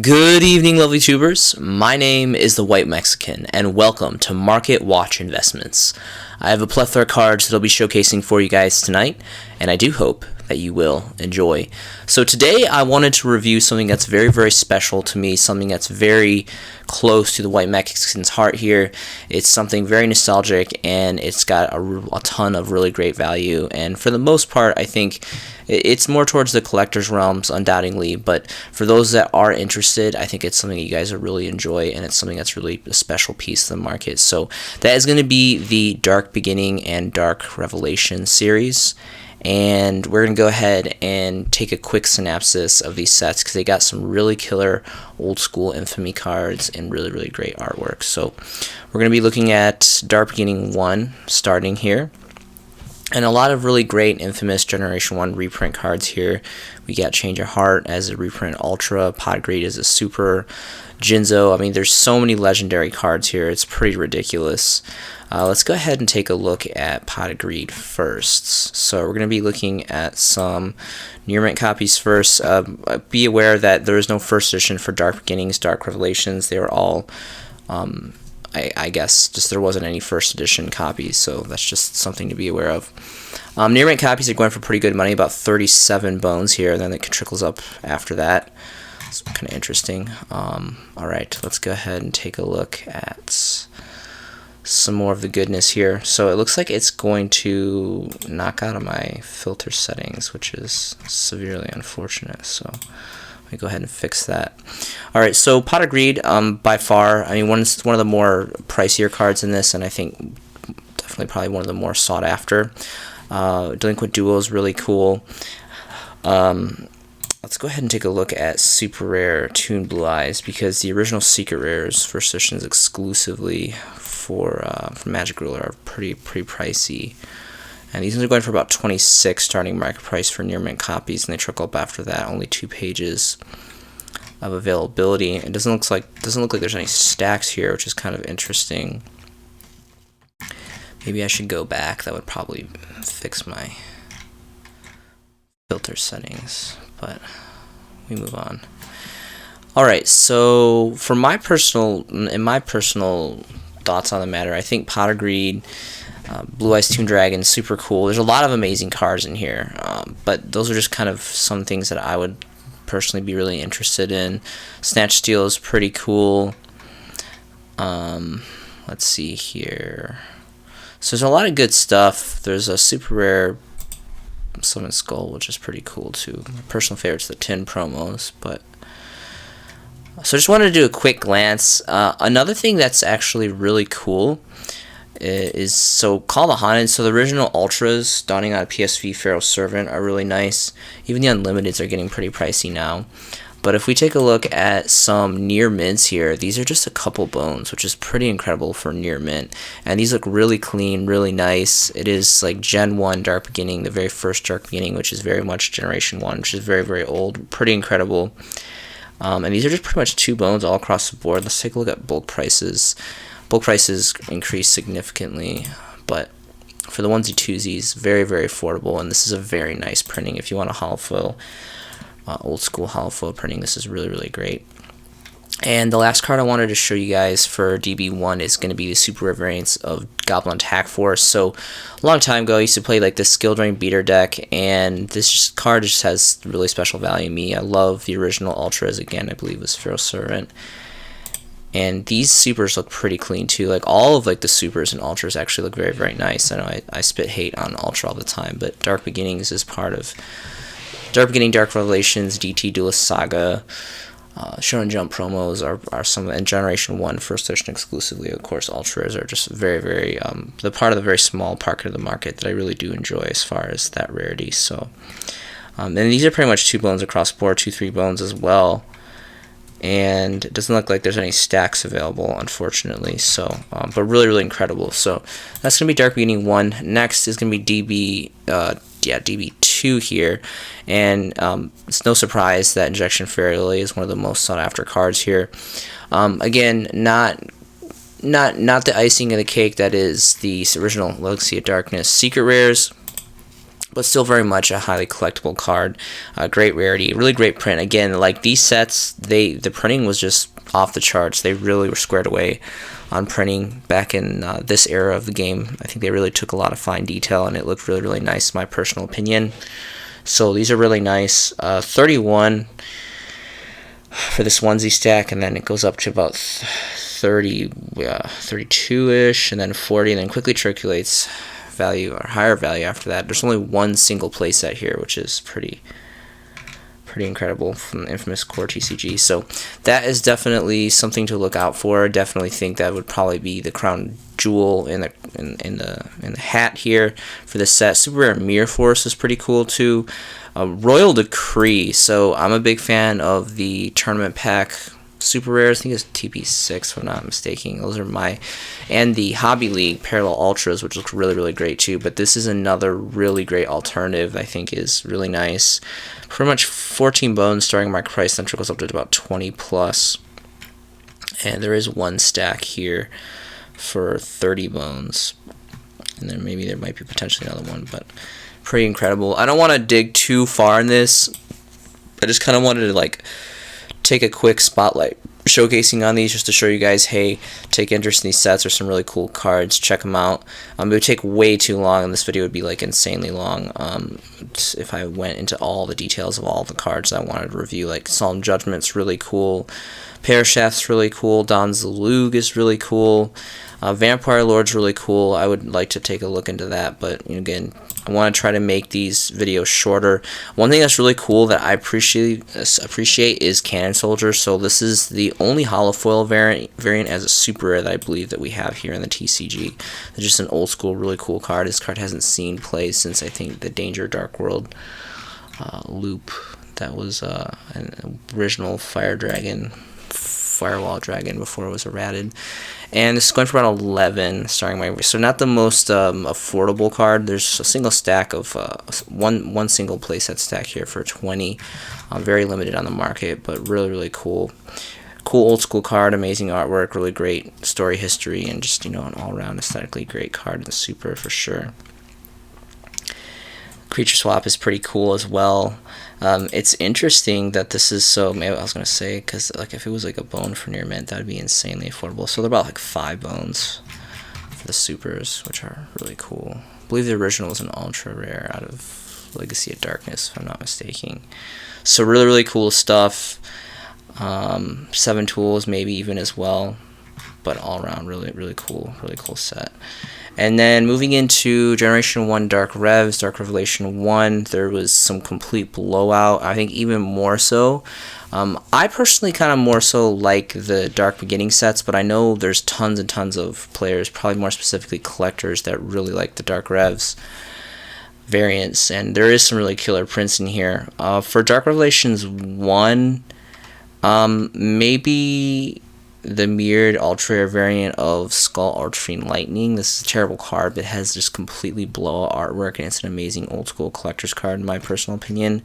Good evening, lovely tubers. My name is the White Mexican, and welcome to Market Watch Investments. I have a plethora of cards that I'll be showcasing for you guys tonight, and I do hope that you will enjoy. So today I wanted to review something that's very, very special to me, something that's very close to the White Mexican's heart here. It's something very nostalgic, and it's got a ton of really great value, and for the most part, I think it's more towards the collector's realms, undoubtedly, but for those that are interested, I think it's something you guys will really enjoy, and it's something that's really a special piece of the market. So that is going to be the Dark Beginning and Dark Revelation series, and we're going to go ahead and take a quick synopsis of these sets because they got some really killer old school Infamy cards and really, really great artwork. So we're going to be looking at Dark Beginning 1 starting here. And a lot of really great infamous Generation 1 reprint cards here. We got Change Your Heart as a reprint Ultra, Pot Greed as a Super, Jinzo. I mean, there's so many legendary cards here. It's pretty ridiculous. Let's go ahead and take a look at Pot of Greed first. So we're going to be looking at some near mint copies first. Be aware that there is no first edition for Dark Beginnings, Dark Revelations. They were all I guess just there wasn't any first edition copies, so that's just something to be aware of. Near mint copies are going for pretty good money, about 37 bones here, and then it trickles up after that. It's kind of interesting. Alright, let's go ahead and take a look at some more of the goodness here. So it looks like it's going to knock out of my filter settings, which is severely unfortunate, so let me go ahead and fix that. Alright, so Pot of Greed, by far, I mean, one of the more pricier cards in this, and I think definitely probably one of the more sought after. Delinquent Duo is really cool. Let's go ahead and take a look at Super Rare Tuned Blue Eyes, because the original Secret Rares first editions exclusively for Magic Ruler are pretty pricey. And these ones are going for about 26 starting market price for near mint copies, and they trickle up after that. Only 2 pages of availability. It doesn't look like there's any stacks here, which is kind of interesting. Maybe I should go back. That would probably fix my filter settings, but we move on. All right, so for my personal thoughts on the matter, I think Pot of Greed, Blue Eyes Toon Dragon, super cool. There's a lot of amazing cards in here, but those are just kind of some things that I would personally be really interested in. Snatch Steal is pretty cool. Let's see here. So there's a lot of good stuff. There's a super rare Summon Skull, which is pretty cool too. My personal favorite is the tin promos, but so I just wanted to do a quick glance. Another thing that's actually really cool is so Call the Haunted. So the original Ultras, Dawning on a PSV, Pharaoh's Servant are really nice. Even the Unlimiteds are getting pretty pricey now. But if we take a look at some near mints here, these are just a couple bones, which is pretty incredible for near mint. And these look really clean, really nice. It is like Gen 1 Dark Beginning, the very first Dark Beginning, which is very much Generation 1, which is very, very old. Pretty incredible. And these are just pretty much 2 bones all across the board. Let's take a look at bulk prices. Bulk prices increased significantly, but for the onesie twosies, very, very affordable, and this is a very nice printing. If you want a hollow foil, old school hollow foil printing, this is really, really great. And the last card I wanted to show you guys for DB1 is going to be the Super Rare Variance of Goblin Tack Force. So a long time ago, I used to play like this Skill Drain Beater deck, and this card just has really special value to me. I love the original Ultras. Again, I believe it was Pharaoh's Servant. And these supers look pretty clean too. Like all of like the supers and ultras actually look very, very nice. I know I spit hate on ultra all the time, but Dark Beginnings is part of Dark Beginning, Dark Revelations, DT Duelist Saga, Shonen Jump promos are some, and Generation 1 first edition exclusively. Of course, ultras are just very, very the part of the very small pocket of the market that I really do enjoy as far as that rarity. So, and these are pretty much 2 bones across the board, 2-3 bones as well. And it doesn't look like there's any stacks available, unfortunately. So, but really, really incredible. So that's gonna be Dark Beginning 1. Next is gonna be DB2 here, and it's no surprise that Injection Fairy Lily is one of the most sought after cards here. Again, not the icing of the cake that is the original Legacy of Darkness Secret Rares, but still very much a highly collectible card. Great rarity, really great print. Again, like these sets, the printing was just off the charts. They really were squared away on printing back in this era of the game. I think they really took a lot of fine detail, and it looked really, really nice, in my personal opinion. So these are really nice. 31 for this onesie stack, and then it goes up to about 30, 32-ish, and then 40, and then quickly circulates value or higher value after that. There's only one single playset here, which is pretty incredible, from the infamous core TCG. So that is definitely something to look out for. Definitely think that would probably be the crown jewel in the hat here for this set. Super rare Mirror Force is pretty cool too. Royal Decree. So I'm a big fan of the tournament pack super rares. I think it's TP6 if I'm not mistaken. Those are my, and the Hobby League Parallel Ultras, which look really, really great too. But this is another really great alternative. I think is really nice. Pretty much 14 bones starting my price, then trickles up to about 20 plus. And there is one stack here for 30 bones. And then maybe there might be potentially another one, but pretty incredible. I don't want to dig too far in this. I just kind of wanted to like take a quick spotlight showcasing on these just to show you guys, hey, take interest in these sets. There's some really cool cards. Check them out. It would take way too long, and this video would be like insanely long if I went into all the details of all the cards I wanted to review. Like Solemn Judgment's really cool. Parashaft's really cool. Don Zalug is really cool. Vampire Lord's really cool. I would like to take a look into that, but again, I want to try to make these videos shorter. One thing that's really cool that I appreciate is Canon Soldier. So this is the only holofoil variant as a super rare that I believe that we have here in the TCG. It's just an old school, really cool card. This card hasn't seen play since I think the Danger Dark World loop. That was an original Firewall Dragon before it was errated. And this is going for about 11 starting my, so not the most affordable card. There's a single stack of one single playset stack here for 20. Very limited on the market, but really, really cool. Cool old school card, amazing artwork, really great story history, and just an all-around aesthetically great card in the super for sure. Creature swap is pretty cool as well. It's interesting that this is so, maybe I was going to say, because like if it was like a bone for near mint, that would be insanely affordable. So they're about like 5 bones for the supers, which are really cool. I believe the original was an ultra rare out of Legacy of Darkness, if I'm not mistaken. So really, really cool stuff. 7 tools maybe even as well, but all around really, really cool set. And then moving into Generation 1 Dark Revs, Dark Revelation 1, there was some complete blowout. I think even more so. I personally kind of more so like the Dark Beginning sets, but I know there's tons and tons of players, probably more specifically collectors, that really like the Dark Revs variants. And there is some really killer prints in here. For Dark Revelations 1, maybe the mirrored ultra rare variant of Skull Ultrafiend Lightning. This is a terrible card, but it has just completely blowout artwork, and it's an amazing old school collector's card in my personal opinion.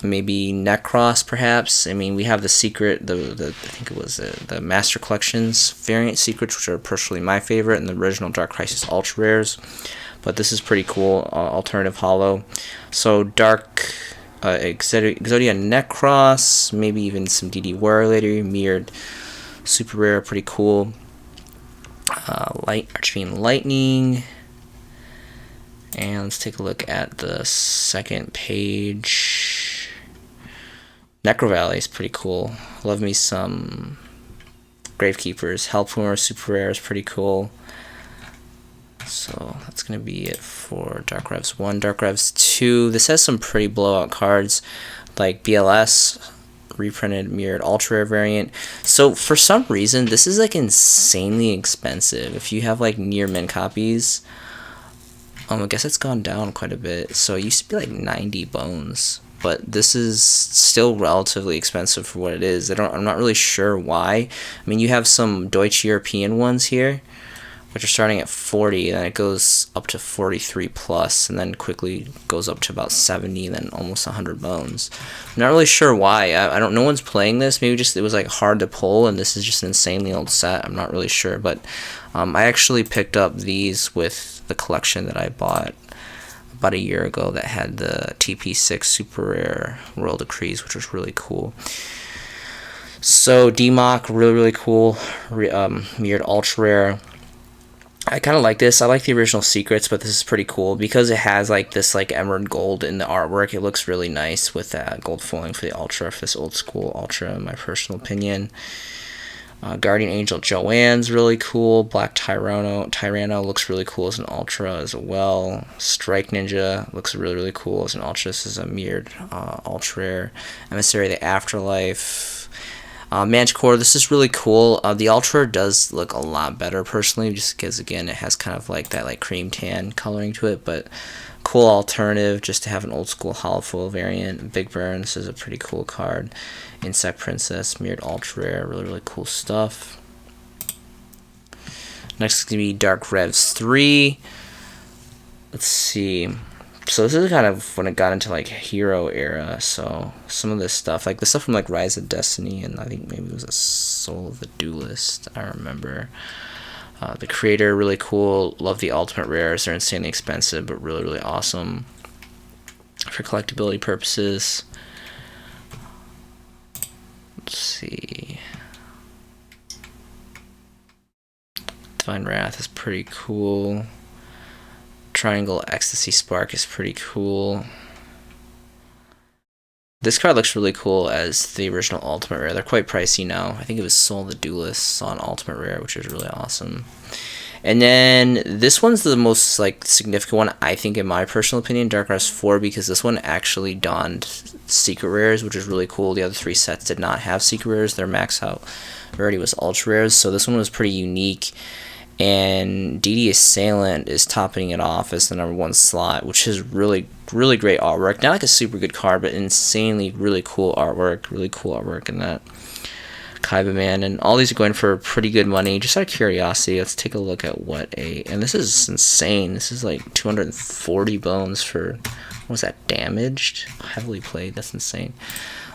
Maybe Necros, perhaps. I mean, we have the secret, I think it was the Master Collections variant secrets, which are personally my favorite, and the original Dark Crisis ultra rares. But this is pretty cool, alternative holo. So Dark Exodia Necros, maybe even some DD Warrior later, mirrored super rare, pretty cool. Archfiend Lightning, and let's take a look at the second page. Necro Valley is pretty cool. Love me some Gravekeepers. Hellpoomer super rare is pretty cool. So that's going to be it for Dark Revs 1. Dark Revs 2, this has some pretty blowout cards like BLS, reprinted mirrored ultra rare variant. So for some reason, this is like insanely expensive. If you have like near mint copies, I guess it's gone down quite a bit. So it used to be like 90 bones, but this is still relatively expensive for what it is. I'm not really sure why. I mean, you have some Deutsche European ones here, which are starting at 40, then it goes up to 43 plus, and then quickly goes up to about 70, then almost 100 bones. I'm not really sure why. I don't. No one's playing this. Maybe just it was like hard to pull, and this is just an insanely old set. I'm not really sure, but I actually picked up these with the collection that I bought about a year ago that had the TP6 super rare Royal Decrees, which was really cool. So DMOC, really cool. Mirrored ultra rare. I kind of like this. I like the original Secrets, but this is pretty cool because it has like this like emerald gold in the artwork. It looks really nice with that gold foiling for the ultra, for this old school ultra, in my personal opinion. Guardian Angel Joanne's really cool. Black Tyranno looks really cool as an ultra as well. Strike Ninja looks really cool as an ultra. This is a mirrored ultra rare. Emissary of the Afterlife. Manticore, this is really cool. The ultra does look a lot better personally, just because again it has kind of like that like cream tan coloring to it, but cool alternative just to have an old school hollow foil variant. Big Burn, this is a pretty cool card. Insect Princess, mirrored ultra rare, really cool stuff. Next is gonna be Dark Revs 3. Let's see. So this is kind of when it got into like hero era, so some of this stuff, like the stuff from like Rise of Destiny, and I think maybe it was a Soul of the Duelist, I remember. The Creator, really cool. Love the ultimate rares. They're insanely expensive, but really awesome for collectability purposes. Let's see. Divine Wrath is pretty cool. Triangle Ecstasy Spark is pretty cool. This card looks really cool as the original Ultimate Rare. They're quite pricey now. I think it was Soul of the Duelist on Ultimate Rare, which is really awesome. And then this one's the most like significant one, I think, in my personal opinion, Dark Revs 4, because this one actually donned secret rares, which is really cool. The other three sets did not have secret rares. Their max out already was ultra rares, so this one was pretty unique. And DD Assailant is topping it off as the #1 slot, which is really great artwork. Not like a super good card, but insanely really cool artwork. Really cool artwork in that. Kaiba Man, and all these are going for pretty good money. Just out of curiosity, let's take a look at what and this is insane. This is like 240 bones for, what was that, damaged? Heavily played, that's insane.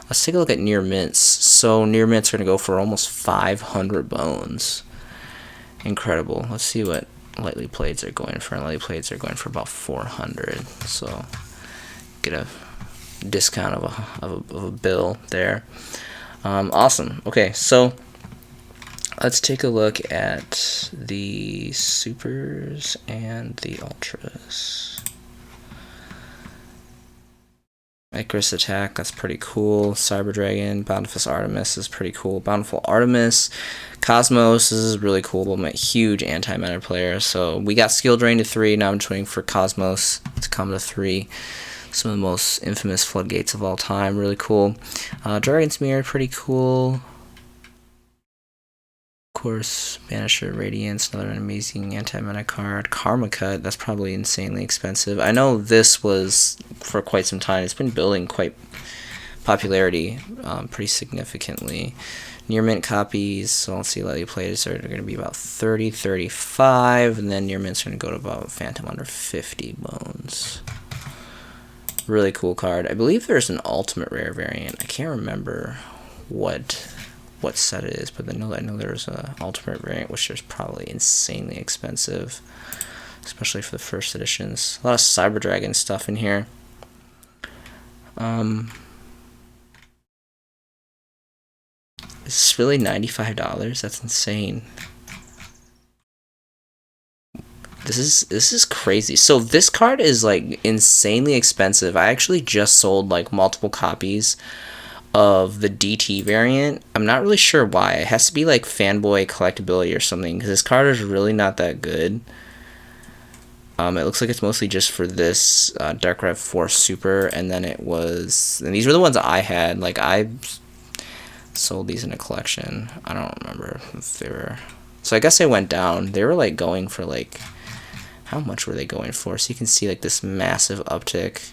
Let's take a look at near mints. So near mints are going to go for almost 500 bones. Incredible. Let's see what lightly playeds are going for. Lightly playeds are going for about 400. So get a discount of a bill there. Awesome. Okay, so let's take a look at the supers and the ultras. Icarus Attack, that's pretty cool. Cyber Dragon, Bountiful Artemis is pretty cool. Bountiful Artemis, Cosmos, this is really cool. I'm a huge anti-meta player, so we got Skill Drain to 3. Now I'm just waiting for Cosmos to come to 3. Some of the most infamous floodgates of all time, really cool. Dragon's Mirror, pretty cool. Of course, Banisher Radiance, another amazing anti-meta card. Karma Cut, that's probably insanely expensive. I know this was for quite some time. It's been building quite popularity pretty significantly. Near mint copies, so let's see, lightly players are going to be about 30, 35, and then near mints are going to go to about Phantom under 50 bones. Really cool card. I believe there's an ultimate rare variant. I can't remember what set it is, but I know there's an ultimate variant, which is probably insanely expensive, especially for the first editions. A lot of Cyber Dragon stuff in here. It's really $95. That's insane. This is crazy. So this card is like insanely expensive. I actually just sold like multiple copies of the DT variant. I'm not really sure why. It has to be like fanboy collectability or something, because this card is really not that good. It looks like it's mostly just for this Dark Rev 4 Super, and then it was, and these were the ones I had. Like I sold these in a collection. I don't remember if they were, so I guess they went down. They were like going for like, how much were they going for? So you can see like this massive uptick.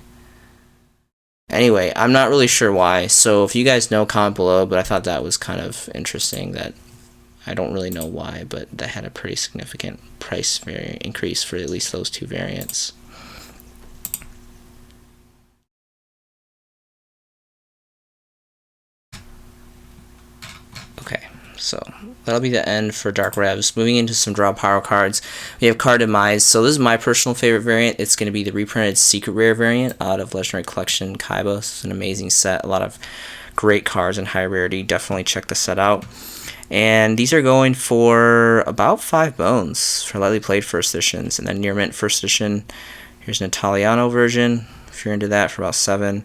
Anyway, I'm not really sure why, so if you guys know, comment below, but I thought that was kind of interesting that I don't really know why, but that had a pretty significant price increase for at least those two variants. Okay, So that'll be the end for Dark Revs. Moving into some draw power cards, we have Card Demise. So this is my personal favorite variant. It's going to be the reprinted Secret Rare variant out of Legendary Collection Kaiba. It's an amazing set. A lot of great cards and high rarity. Definitely check the set out. And these are going for about 5 bones for lightly played first editions. And then near mint first edition, here's an Italiano version, if you're into that, for about 7.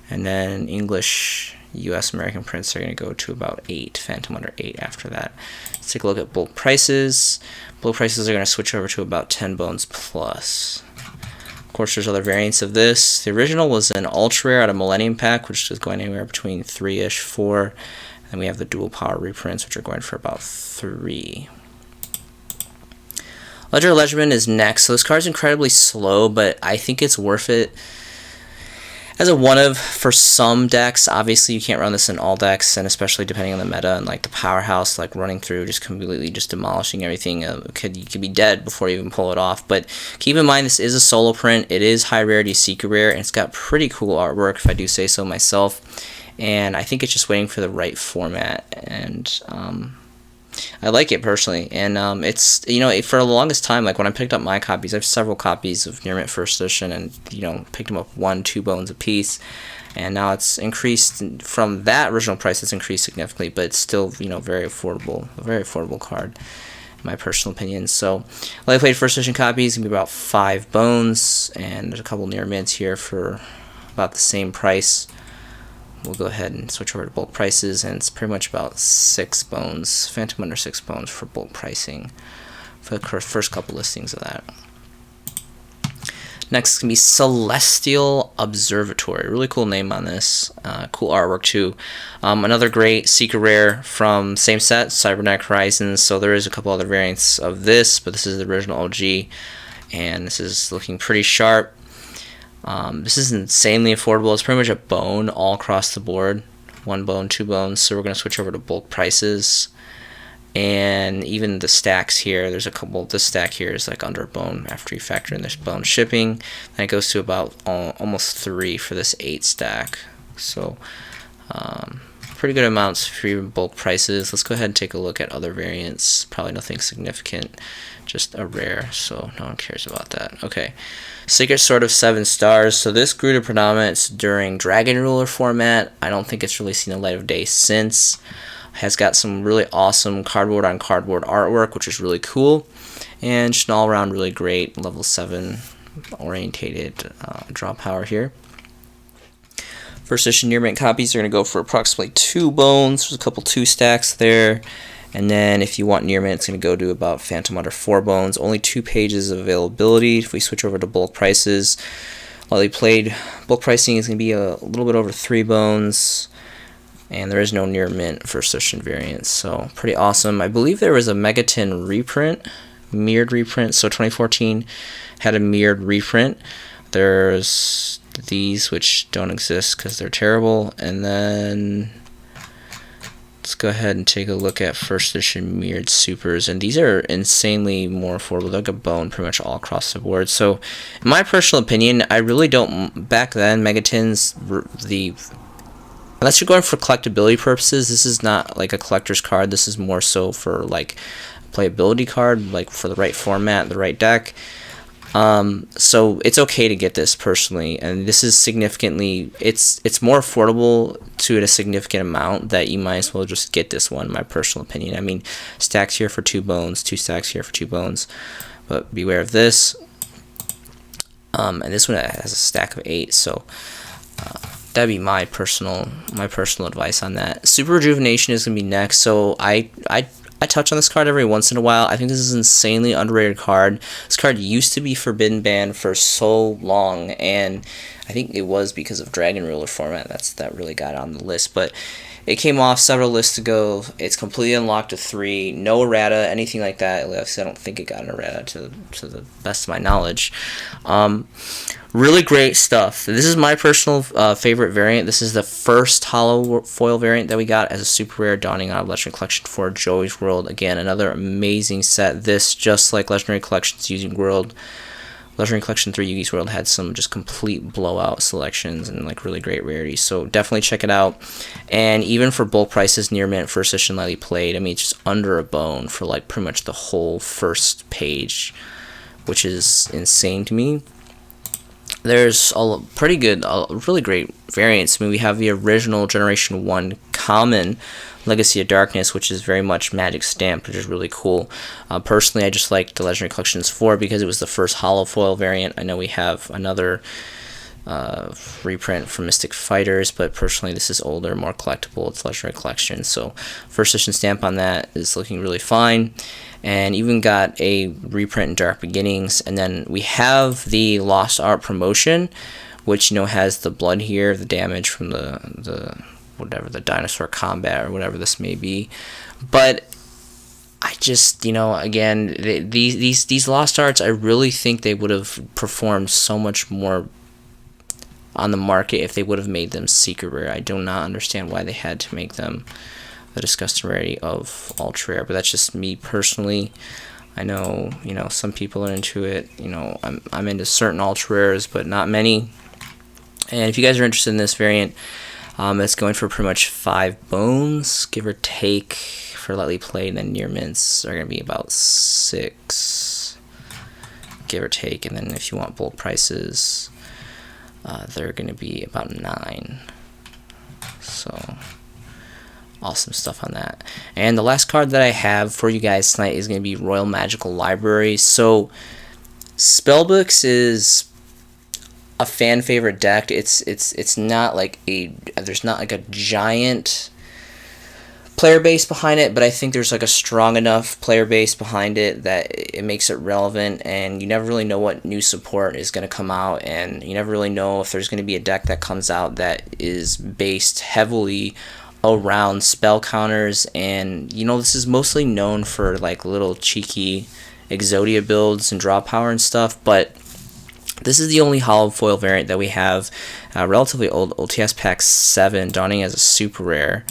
And then English US American prints are going to go to about 8, Phantom under 8 after that. Let's take a look at bulk prices. Bulk prices are going to switch over to about 10 bones plus. Of course, there's other variants of this. The original was an ultra rare out of Millennium Pack, which is going anywhere between 3-ish, 4. And we have the dual power reprints, which are going for about 3. Ledger Legend is next. So this card's incredibly slow, but I think it's worth it as a one-of for some decks. Obviously, you can't run this in all decks, and especially depending on the meta and like the powerhouse, like running through, just completely just demolishing everything. You could be dead before you even pull it off. But keep in mind, this is a solo print. It is high rarity secret rare, and it's got pretty cool artwork, if I do say so myself. And I think it's just waiting for the right format, and I like it personally. And it's, you know, for the longest time, like when I picked up my copies, I have several copies of Near Mint First Edition, and, you know, picked them up 1-2 bones a piece. And now it's increased from that original price. It's increased significantly, but it's still, you know, very affordable, a very affordable card, in my personal opinion. So, like I played first edition copies, gonna be about 5 bones, and there's a couple near mints here for about the same price. We'll go ahead and switch over to bulk prices, and it's pretty much about 6 bones, Phantom under 6 bones for bulk pricing for the first couple listings of that. Next is going to be Celestial Observatory. Really cool name on this. Cool artwork too. Another great secret rare from same set, Cybernetic Horizons. So there is a couple other variants of this, but this is the original OG, and this is looking pretty sharp. This is insanely affordable. It's pretty much a bone all across the board. 1 bone, 2 bones. So we're going to switch over to bulk prices. And even the stacks here, there's a couple. This stack here is like under a bone after you factor in this bone shipping. And it goes to about almost 3 for this 8 stack. So pretty good amounts for even bulk prices. Let's go ahead and take a look at other variants. Probably nothing significant. Just a rare, so no one cares about that. Okay. Secret Sword of 7 stars. So this grew to predominance during Dragon Ruler format. I don't think it's really seen the light of day since. Has got some really awesome cardboard on cardboard artwork, which is really cool, and just an all around really great level 7 orientated draw power here. First edition near mint copies are going to go for approximately 2 bones. There's a couple 2 stacks there. And then if you want near mint, it's going to go to about Phantom under 4 bones. Only 2 pages of availability. If we switch over to bulk prices, while they played, bulk pricing is going to be a little bit over 3 bones. And there is no near mint first edition variants. So pretty awesome. I believe there was a Megaton reprint, mirrored reprint. So 2014 had a mirrored reprint. There's these, which don't exist because they're terrible. And then let's go ahead and take a look at first edition mirrored supers, and these are insanely more affordable. They're like a bone pretty much all across the board. So in my personal opinion, I really don't, back then Megatons, unless you're going for collectability purposes, this is not like a collector's card. This is more so for like a playability card, like for the right format, the right deck. So it's okay to get this personally, and this is significantly, it's more affordable to a significant amount that you might as well just get this one, in my personal opinion. I mean, stacks here for 2 bones, 2 stacks here for 2 bones, but beware of this. And this one has a stack of 8, so that'd be my personal advice on that. Super Rejuvenation is gonna be next. So I touch on this card every once in a while. I think this is an insanely underrated card. This card used to be forbidden ban for so long, and I think it was because of Dragon Ruler format that really got on the list. But it came off several lists ago. It's completely unlocked to 3. No errata, anything like that. I don't think it got an errata to the best of my knowledge. Really great stuff. This is my personal favorite variant. This is the first hollow foil variant that we got as a super rare dawning out of Legendary Collection for Joey's World. Again, another amazing set. This, just like Legendary Collection's Using World, Legendary Collection 3 Yugi's World had some just complete blowout selections and like really great rarities, so definitely check it out. And even for bulk prices, near mint, first edition lightly played, I mean, it's just under a bone for like pretty much the whole first page, which is insane to me. There's a pretty good, really great variants. I mean, we have the original Generation 1 common Legacy of Darkness, which is very much magic stamped, which is really cool. Personally, I just like the Legendary Collections 4 because it was the first hollow foil variant. I know we have another reprint from Mystic Fighters, but personally this is older, more collectible. It's Legendary Collection, so first edition stamp on that is looking really fine. And even got a reprint in Dark Beginnings, and then we have the Lost Art promotion, which, you know, has the blood here, the damage from the whatever, the dinosaur combat or whatever this may be. But I just, you know, again, these Lost Arts, I really think they would have performed so much more on the market if they would have made them secret rare. I do not understand why they had to make them the disgusting rarity of ultra rare, but that's just me personally. I know, you know, some people are into it. You know, I'm into certain ultra rares, but not many. And if you guys are interested in this variant, it's going for pretty much 5 bones, give or take, for lightly played, and then near mints are going to be about 6, give or take. And then if you want bulk prices, they're going to be about 9. So awesome stuff on that. And the last card that I have for you guys tonight is going to be Royal Magical Library. So Spellbooks is a fan favorite deck. It's not like there's not like a giant player base behind it, but I think there's like a strong enough player base behind it that it makes it relevant, and you never really know what new support is going to come out, and you never really know if there's going to be a deck that comes out that is based heavily around spell counters. And you know, this is mostly known for like little cheeky Exodia builds and draw power and stuff, but this is the only hollow foil variant that we have, relatively old, OTS Pack 7, dawning as a super rare.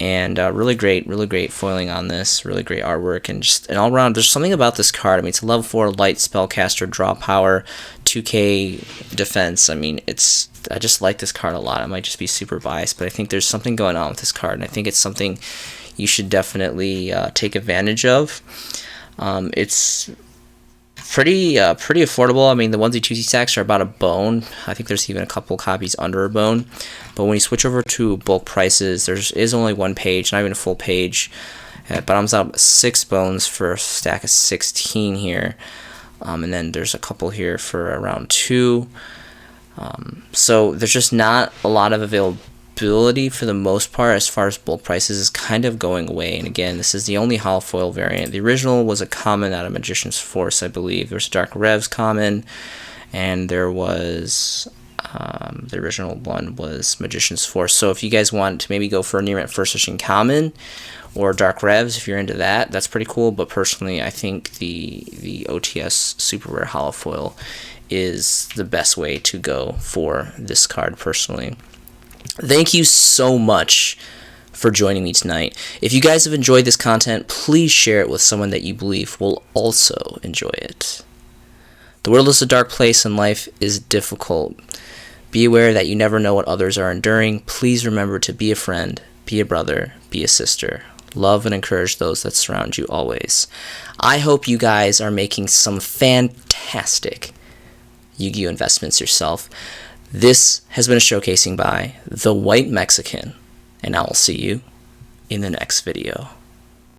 And really great foiling on this, really great artwork, and just an all-around, there's something about this card. I mean, it's a level 4 light spellcaster, draw power, 2k defense. I mean, I just like this card a lot. I might just be super biased, but I think there's something going on with this card, and I think it's something you should definitely take advantage of. It's pretty affordable. I mean, the onesie twosie stacks are about a bone. I think there's even a couple copies under a bone. But when you switch over to bulk prices, there is only one page, not even a full page. But I'm up 6 bones for a stack of 16 here. And then there's a couple here for around 2. So there's just not a lot of availability for the most part as far as bulk prices is kind of going away. And again, this is the only hollow foil variant. The original was a common out of Magician's Force, I believe. There was Dark Revs common, and there was the original one was Magician's Force. So if you guys want to maybe go for a near mint first edition common or Dark Revs, if you're into that, that's pretty cool. But personally, I think the OTS super rare hollow foil is the best way to go for this card personally. Thank you so much for joining me tonight. If you guys have enjoyed this content, please share it with someone that you believe will also enjoy it. The world is a dark place and life is difficult. Be aware that you never know what others are enduring. Please remember to be a friend, be a brother, be a sister. Love and encourage those that surround you always. I hope you guys are making some fantastic Yu-Gi-Oh! Investments yourself. This has been a showcasing by The White Mexican, and I will see you in the next video.